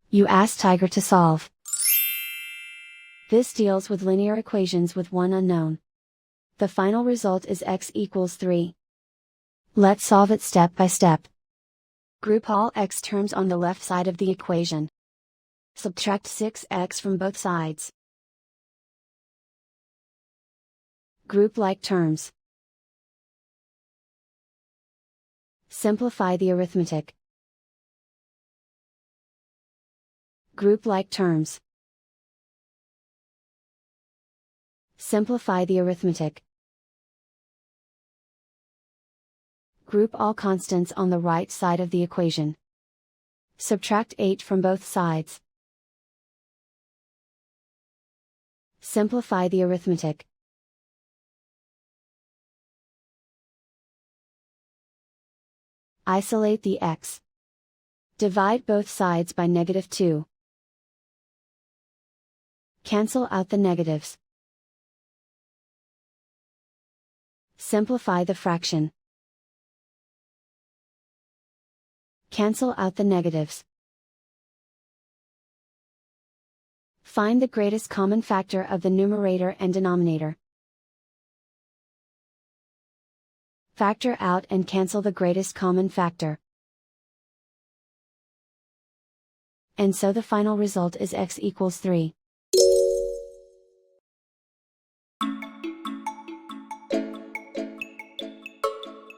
You ask Tiger to solve. This deals with linear equations with one unknown. The final result is x equals 3. Let's solve it step by step. Group all x terms on the left side of the equation. Subtract 6x from both sides. Group like terms. Simplify the arithmetic. Group like terms. Simplify the arithmetic. Group all constants on the right side of the equation. Subtract 8 from both sides. Simplify the arithmetic. Isolate the x. Divide both sides by -2. Cancel out the negatives. Simplify the fraction. Cancel out the negatives. Find the greatest common factor of the numerator and denominator. Factor out and cancel the greatest common factor. And so the final result is x equals 3.